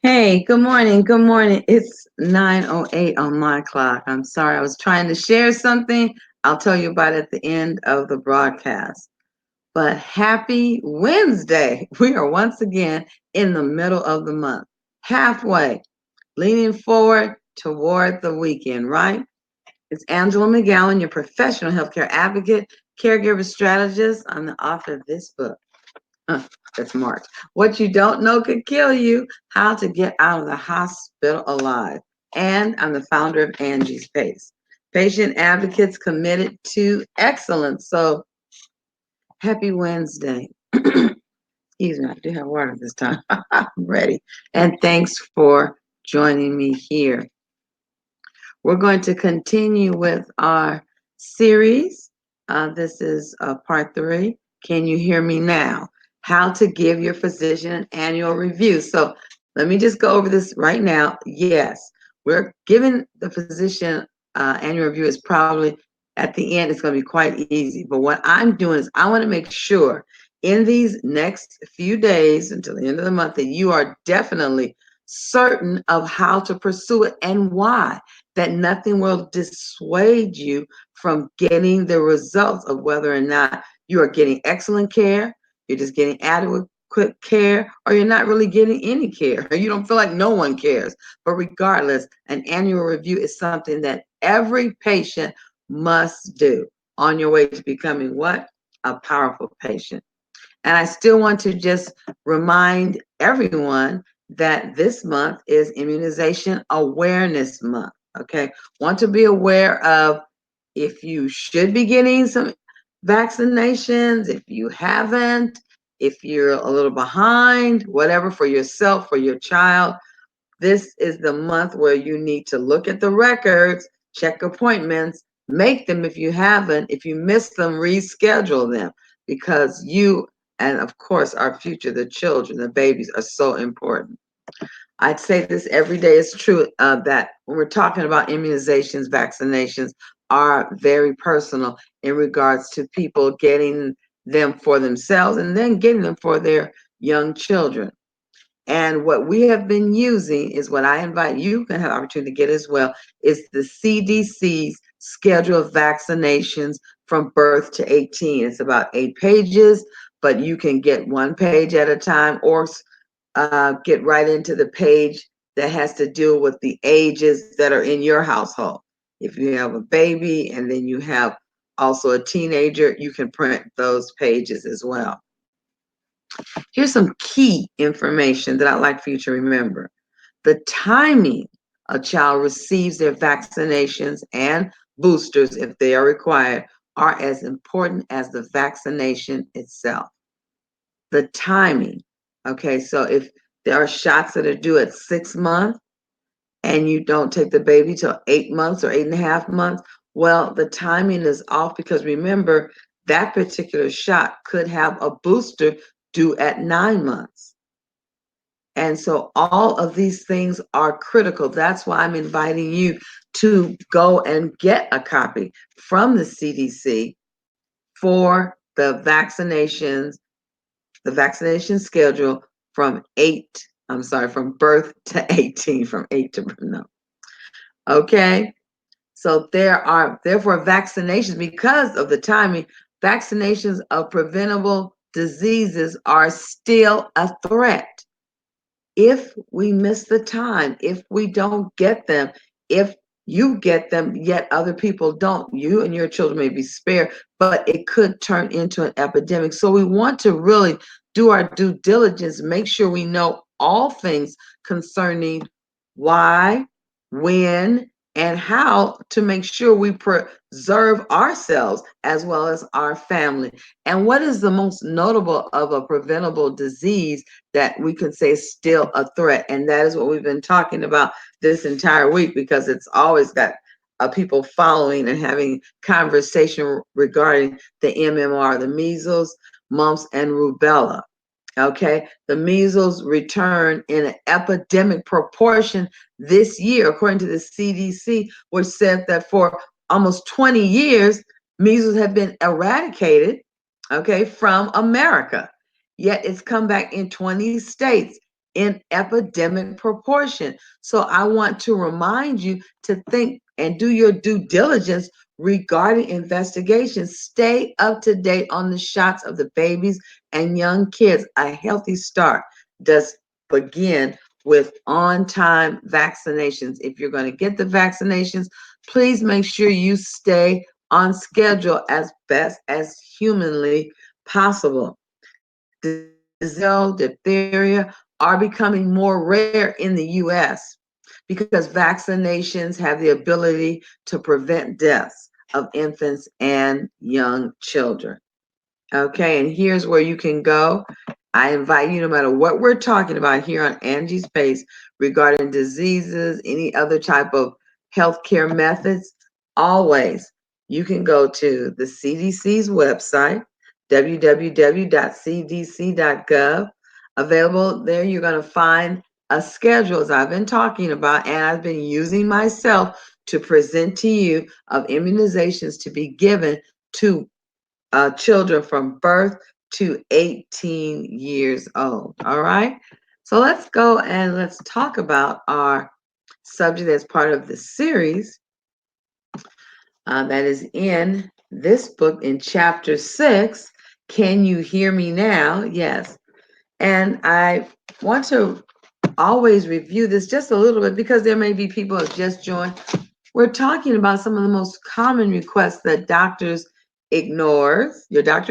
Hey, good morning. Good morning. It's 9:08 on my clock. I'm sorry. I was trying to share something. I'll tell you about it at the end of the broadcast. But happy Wednesday. We are once again in the middle of the month, halfway, leaning forward toward the weekend, right? It's Angela McGowan, your professional healthcare advocate, caregiver strategist. I'm the author of this book. Uh, that's March. What you don't know could kill you. How to get out of the hospital alive. And I'm the founder of Angie's Pace. Patient advocates committed to excellence. So happy Wednesday. Excuse me, I do have water this time. I'm ready. And thanks for joining me here. We're going to continue with our series. This is part 3. Can you hear me now? How to give your physician an annual review. So let me just go over this right now. Yes, we're giving the physician annual review is probably at the end, it's going to be quite easy. But what I'm doing is I want to make sure in these next few days until the end of the month that you are definitely certain of how to pursue it and why, that nothing will dissuade you from getting the results of whether or not you are getting excellent care, you're just getting adequate care, or you're not really getting any care, or you don't feel like no one cares. But regardless, an annual review is something that every patient must do on your way to becoming what? A powerful patient. And I still want to just remind everyone that this month is Immunization Awareness Month. Okay. Want to be aware of if you should be getting some vaccinations, if you haven't, if you're a little behind, whatever, for yourself, for your child. This is the month where you need to look at the records, check appointments, make them if you haven't. If you miss them, reschedule them, because you and of course our future, the children, the babies, are so important. I'd say this every day is true, that when we're talking about immunizations, vaccinations are very personal in regards to people getting them for themselves and then getting them for their young children. And what we have been using is what I invite you can have opportunity to get as well, is the CDC's schedule of vaccinations from birth to 18. It's about 8 pages, but you can get one page at a time, or get right into the page that has to deal with the ages that are in your household. If you have a baby and then you have also a teenager, you can print those pages as well. Here's some key information that I'd like for you to remember. The timing a child receives their vaccinations and boosters, if they are required, are as important as the vaccination itself. The timing. Okay, so if there are shots that are due at 6 months and you don't take the baby till 8 months or 8.5 months, well, the timing is off, because remember, that particular shot could have a booster due at 9 months. And so all of these things are critical. That's why I'm inviting you to go and get a copy from the CDC for the vaccination schedule from birth to 18, from 8 to no. Okay. So there are therefore vaccinations, because of the timing, vaccinations of preventable diseases are still a threat. If we miss the time, if we don't get them, if you get them, yet other people don't, you and your children may be spared, but it could turn into an epidemic. So we want to really do our due diligence, make sure we know all things concerning why, when, and how to make sure we preserve ourselves as well as our family. And what is the most notable of a preventable disease that we could say is still a threat? And that is what we've been talking about this entire week, because it's always got people following and having conversation regarding the MMR, the measles, mumps, and rubella. Okay, the measles return in an epidemic proportion this year, according to the CDC, which said that for almost 20 years, measles have been eradicated, okay, from America. Yet it's come back in 20 states. in epidemic proportion. So I want to remind you to think and do your due diligence regarding investigations. Stay up to date on the shots of the babies and young kids. A healthy start does begin with on-time vaccinations. If you're going to get the vaccinations, please make sure you stay on schedule as best as humanly possible. Diphtheria are becoming more rare in the US because vaccinations have the ability to prevent deaths of infants and young children. Okay, and here's where you can go. I invite you, no matter what we're talking about here on Angie's Pace regarding diseases, any other type of healthcare methods, always you can go to the CDC's website, www.cdc.gov. Available there, you're going to find a schedule, as I've been talking about, and I've been using myself to present to you of immunizations to be given to children from birth to 18 years old. All right. So let's go and let's talk about our subject as part of the series that is in this book in chapter 6. Can you hear me now? Yes. And I want to always review this just a little bit because there may be people who have just joined. We're talking about some of the most common requests that your doctor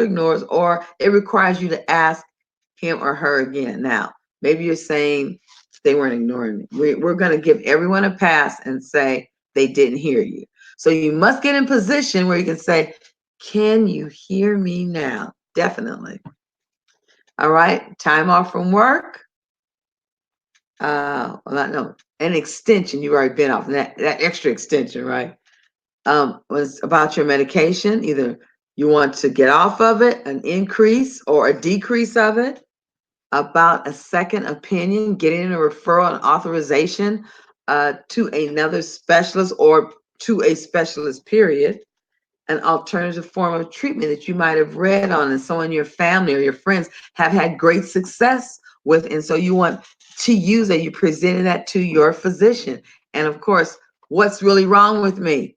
ignores, or it requires you to ask him or her again. Now, maybe you're saying they weren't ignoring me. We're going to give everyone a pass and say they didn't hear you. So you must get in position where you can say, can you hear me now? Definitely. All right. Time off from work. No, an extension. You've already been off that extra extension, right? Was about your medication. Either you want to get off of it, an increase or a decrease of it, about a second opinion, getting a referral and authorization to another specialist or to a specialist, period, an alternative form of treatment that you might have read on and someone in your family or your friends have had great success with. And so you want to use that, you presented that to your physician. And of course, what's really wrong with me?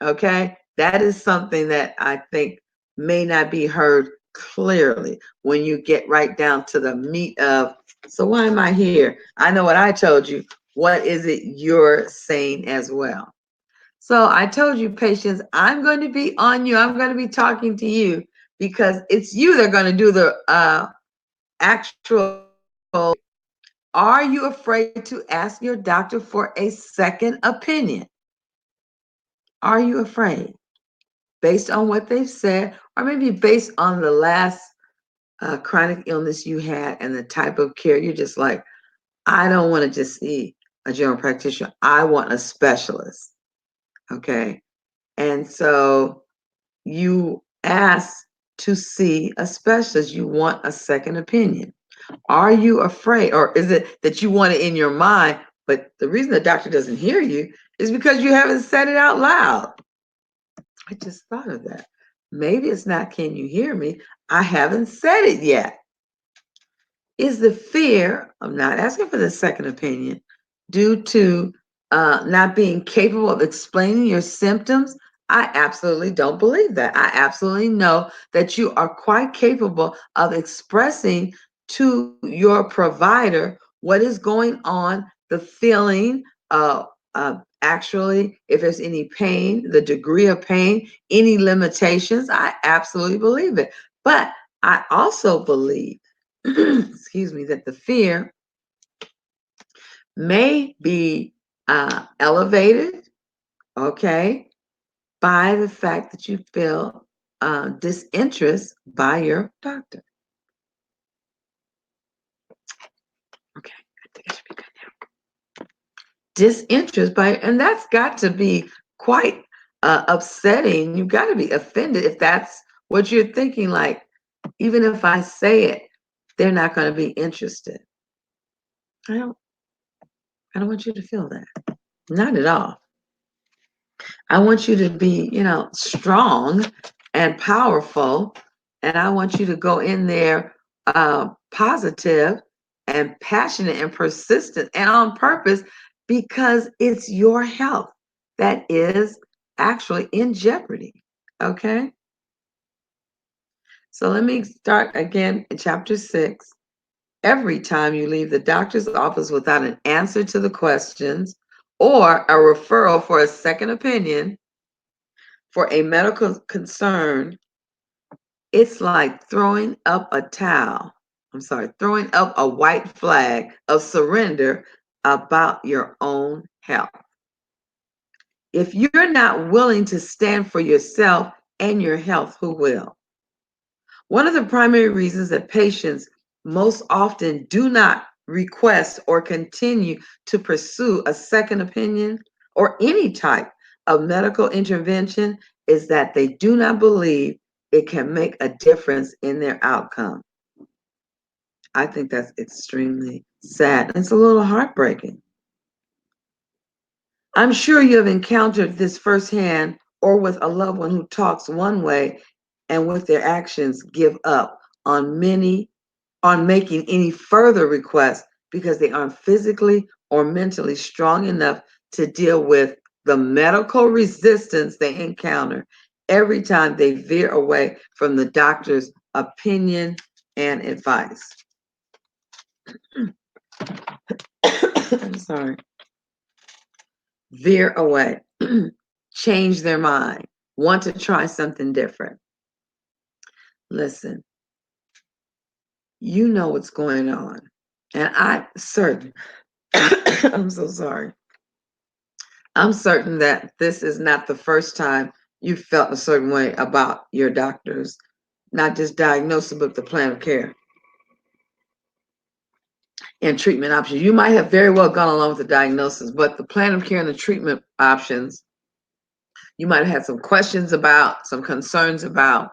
Okay, that is something that I think may not be heard clearly when you get right down to the meat of, so why am I here? I know what I told you. What is it you're saying as well? So I told you, patients, I'm going to be on you. I'm going to be talking to you because it's you that are going to do the actual. Are you afraid to ask your doctor for a second opinion? Are you afraid? Based on what they've said, or maybe based on the last chronic illness you had and the type of care, you're just like, I don't want to just see a general practitioner. I want a specialist. Okay. And so you ask to see a specialist. You want a second opinion. Are you afraid, or is it that you want it in your mind, but the reason the doctor doesn't hear you is because you haven't said it out loud? I just thought of that. Maybe it's not, can you hear me? I haven't said it yet. Is the fear of not asking for the second opinion due to not being capable of explaining your symptoms? I absolutely don't believe that. I absolutely know that you are quite capable of expressing to your provider what is going on, the feeling, actually, if there's any pain, the degree of pain, any limitations. I absolutely believe it. But I also believe, excuse me, that the fear may be elevated, okay, by the fact that you feel disinterest by your doctor. Okay, I think I should be good now. Disinterest by, and that's got to be quite upsetting. You've got to be offended if that's what you're thinking. Like, even if I say it, they're not going to be interested. I don't want you to feel that. Not at all. I want you to be, strong and powerful. And I want you to go in there positive and passionate and persistent and on purpose because it's your health that is actually in jeopardy. Okay? So let me start again in chapter 6. Every time you leave the doctor's office without an answer to the questions or a referral for a second opinion for a medical concern, it's like throwing up a towel. I'm sorry, throwing up a white flag of surrender about your own health. If you're not willing to stand for yourself and your health, who will? One of the primary reasons that patients most often do not request or continue to pursue a second opinion or any type of medical intervention is that they do not believe it can make a difference in their outcome. I think that's extremely sad. It's a little heartbreaking. I'm sure you have encountered this firsthand or with a loved one who talks one way and with their actions give up on making any further requests because they aren't physically or mentally strong enough to deal with the medical resistance they encounter every time they veer away from the doctor's opinion and advice. I'm sorry. Veer away, change their mind, want to try something different. Listen, you know what's going on. And I'm certain, I'm so sorry. I'm certain that this is not the first time you felt a certain way about your doctor's, not just diagnosis, but the plan of care and treatment options. You might have very well gone along with the diagnosis, but the plan of care and the treatment options, you might have had some questions about, some concerns about.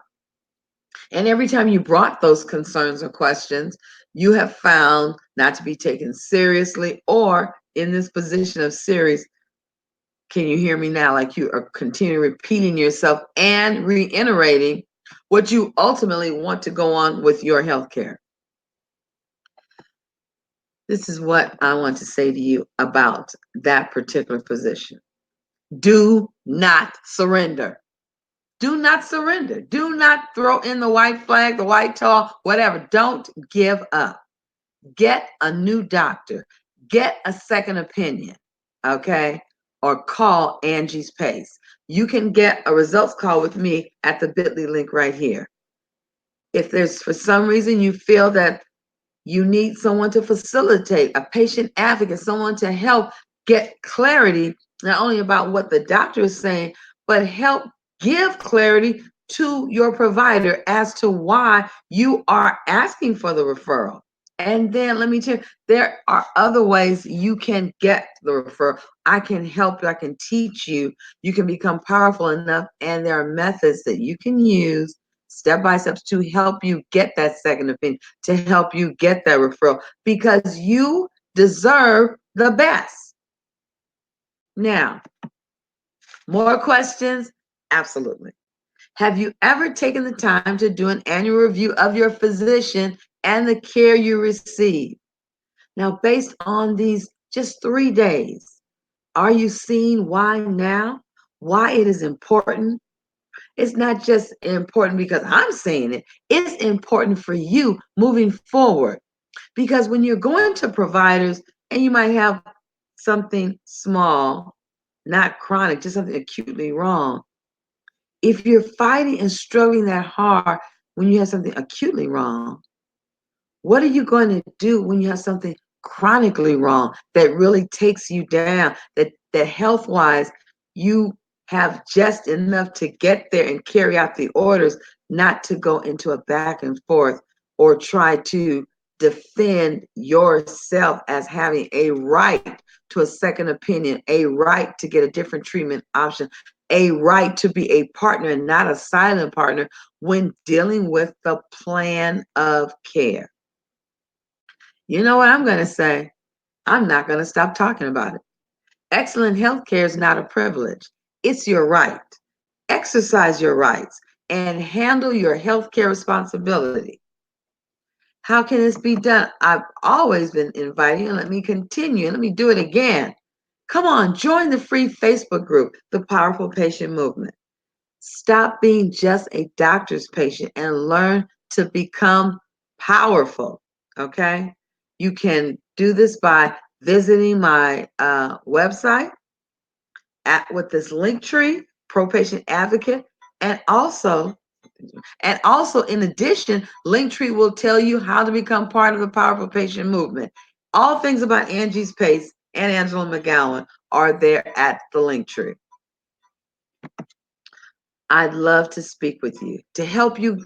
And every time you brought those concerns or questions, you have found not to be taken seriously or in this position of serious. Can you hear me now? Like you are continuing repeating yourself and reiterating what you ultimately want to go on with your health care. This is what I want to say to you about that particular position. Do not surrender. Do not surrender. Do not throw in the white flag, the white towel, whatever. Don't give up. Get a new doctor. Get a second opinion, okay? Or call Angie's Pace. You can get a results call with me at the bit.ly link right here. If there's for some reason you feel that you need someone to facilitate, a patient advocate, someone to help get clarity, not only about what the doctor is saying, but help give clarity to your provider as to why you are asking for the referral. And then let me tell you, there are other ways you can get the referral. I can help you, I can teach you. You can become powerful enough, and there are methods that you can use step by step to help you get that second opinion, to help you get that referral, because you deserve the best. Now, more questions? Absolutely. Have you ever taken the time to do an annual review of your physician and the care you receive? Now, based on these just 3 days, are you seeing why now? Why it is important? It's not just important because I'm saying it, it's important for you moving forward. Because when you're going to providers and you might have something small, not chronic, just something acutely wrong, if you're fighting and struggling that hard when you have something acutely wrong, what are you going to do when you have something chronically wrong that really takes you down, that health wise you have just enough to get there and carry out the orders, not to go into a back and forth or try to defend yourself as having a right to a second opinion, a right to get a different treatment option, a right to be a partner and not a silent partner when dealing with the plan of care. You know what I'm going to say? I'm not going to stop talking about it. Excellent health care is not a privilege. It's your right. Exercise your rights and handle your health care responsibility. How can this be done? I've always been inviting you. Let me continue. Let me do it again. Come on, join the free Facebook group, The Powerful Patient Movement. Stop being just a doctor's patient and learn to become powerful. Okay? You can do this by visiting my website with this link tree, Pro Patient Advocate, and also in addition, Linktree will tell you how to become part of the Powerful Patient Movement. All things about Angie's Pace and Angela McGowan are there at the Linktree. I'd love to speak with you to help you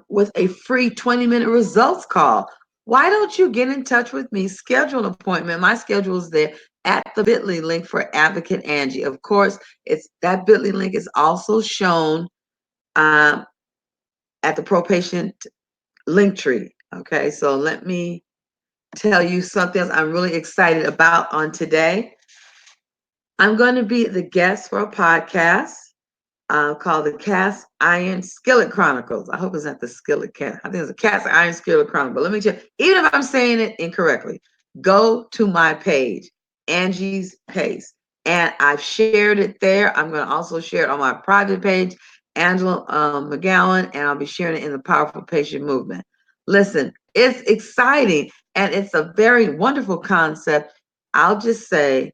with a free 20-minute results call. Why don't you get in touch with me? Schedule an appointment. My schedule is there at the bit.ly link for Advocate Angie. Of course, it's that bit.ly link is also shown at the Pro Patient Linktree. Okay, so let me tell you something else I'm really excited about on today. I'm going to be the guest for a podcast called the Cast Iron Skillet Chronicles. I hope it's not the Skillet Cat. I think it's the Cast Iron Skillet Chronicle. But let me tell you, even if I'm saying it incorrectly, go to my page, Angie's Pace, and I've shared it there. I'm going to also share it on my private page, Angela McGowan, and I'll be sharing it in the Powerful Patient Movement. Listen, it's exciting and it's a very wonderful concept. I'll just say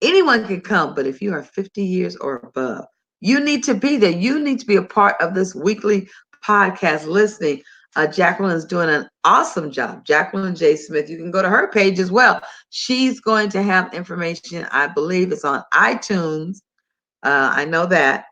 anyone can come, but if you are 50 years or above, you need to be there. You need to be a part of this weekly podcast listening. Jacqueline is doing an awesome job. Jacqueline J. Smith. You can go to her page as well. She's going to have information. I believe it's on iTunes. I know that.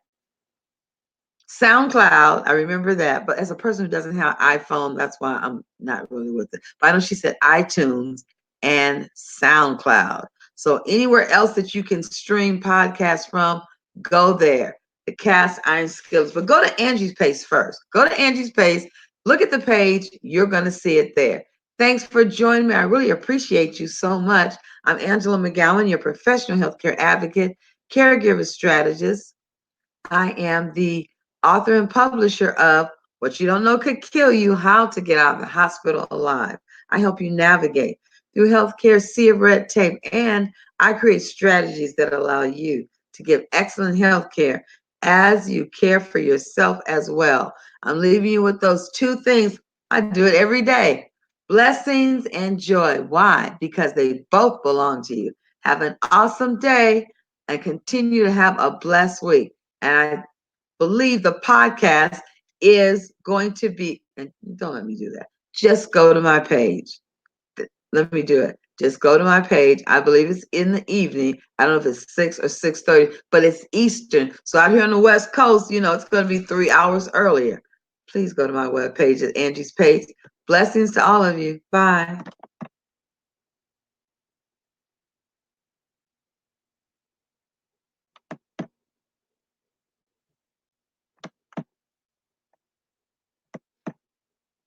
SoundCloud, I remember that. But as a person who doesn't have iPhone, that's why I'm not really with it. But I know she said iTunes and SoundCloud. So anywhere else that you can stream podcasts from, go there. The Cast Iron Skills. But go to Angie's Pace first. Go to Angie's Pace. Look at the page. You're going to see it there. Thanks for joining me. I really appreciate you so much. I'm Angela McGowan, your professional healthcare advocate, caregiver strategist. I am the author and publisher of What You Don't Know Could Kill You, How to Get Out of the Hospital Alive. I help you navigate through healthcare sea of red tape, and I create strategies that allow you to give excellent healthcare as you care for yourself as well. I'm leaving you with those two things. I do it every day. Blessings and joy. Why? Because they both belong to you. Have an awesome day and continue to have a blessed week. And I believe the podcast is going to be, and don't let me do that. Just go to my page. Let me do it. Just go to my page. I believe it's in the evening. I don't know if it's 6 or 6:30, but it's Eastern. So out here on the West Coast, it's going to be 3 hours earlier. Please go to my webpage at Angie's Pace. Blessings to all of you. Bye.